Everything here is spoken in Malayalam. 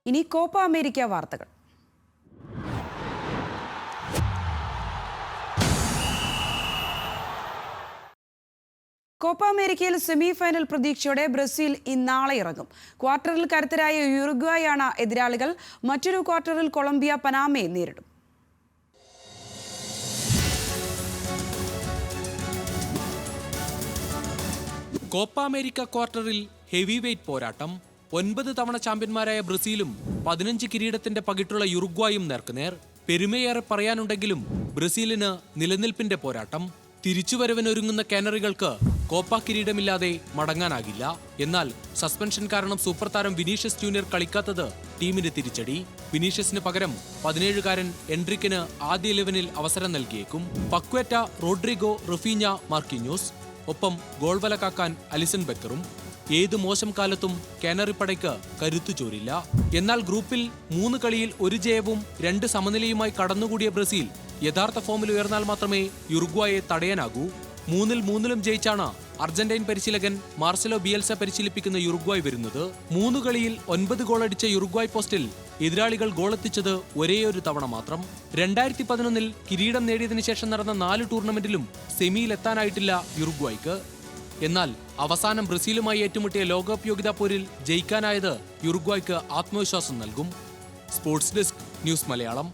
ഇനി കോപ്പ അമേരിക്ക വാർത്തകൾ. കോപ്പ അമേരിക്കയിൽ സെമി ഫൈനൽ പ്രതീക്ഷയോടെ ബ്രസീൽ നാളെ ഇറങ്ങും. ക്വാർട്ടറിൽ കരുത്തരായ യുറുഗ്വായാണ് എതിരാളികൾ. മറ്റൊരു ക്വാർട്ടറിൽ കൊളംബിയ പനാമയെ നേരിടും. കോപ്പ അമേരിക്ക ക്വാർട്ടറിൽ ഹെവി വെയ്റ്റ് പോരാട്ടം. 9 തവണ ചാമ്പ്യന്മാരായ ബ്രസീലും 15 കിരീടത്തിന്റെ പകിട്ടുള്ള യുറുഗ്വായും നേർക്കുനേർ. പെരുമയേറെ പറയാനുണ്ടെങ്കിലും ബ്രസീലിന് നിലനിൽപ്പിന്റെ പോരാട്ടം. തിരിച്ചുവരവിനൊരുങ്ങുന്ന കാനറികൾക്ക് കോപ്പ കിരീടമില്ലാതെ മടങ്ങാനാകില്ല. എന്നാൽ സസ്പെൻഷൻ കാരണം സൂപ്പർ താരം വിനീഷ്യസ് ജൂനിയർ കളിക്കാത്തത് ടീമിന് തിരിച്ചടി. വിനീഷ്യസിന് പകരം 17-കാരൻ എൻട്രിക്കിന് ആദ്യ 11-ൽ അവസരം നൽകിയേക്കും. പക്വേറ്റ, റോഡ്രിഗോ, റഫീഞ്ഞ, മാർക്കിന്യോസ്, ഒപ്പം ഗോൾവല കാക്കാൻ അലിസൺ ബെക്കറും. ഏത് മോശം കാലത്തും കാനറി പടയ്ക്ക് കരുത്തു ചോരില്ല. എന്നാൽ ഗ്രൂപ്പിൽ 3 കളിയിൽ 1 ജയവും 2 സമനിലയുമായി കടന്നുകൂടിയ ബ്രസീൽ യഥാർത്ഥ ഫോമിൽ ഉയർന്നാൽ മാത്രമേ യുറുഗ്വായെ തടയാനാകൂ. 3-3 ജയിച്ചാണ് അർജന്റൈൻ പരിശീലകൻ മാർസലോ ബിയൽസ പരിശീലിപ്പിക്കുന്ന യുറുഗ്വായ് വരുന്നത്. 3 കളിയിൽ 9 ഗോളടിച്ച യുറുഗ്വായ് പോസ്റ്റിൽ എതിരാളികൾ ഗോളെത്തിച്ചത് ഒരേയൊരു തവണ മാത്രം. 2011-ൽ കിരീടം നേടിയതിനു ശേഷം നടന്ന 4 ടൂർണമെന്റിലും സെമിയിലെത്താനായിട്ടില്ല യുറുഗ്വായ്ക്ക്. എന്നാൽ അവസാനം ബ്രസീലുമായി ഏറ്റുമുട്ടിയ ലോകകപ്പ് യോഗ്യതാ പോരിൽ ജയിക്കാനായത് യുറുഗ്വായ്ക്ക് ആത്മവിശ്വാസം നൽകും. Sports desk, news Malayalam.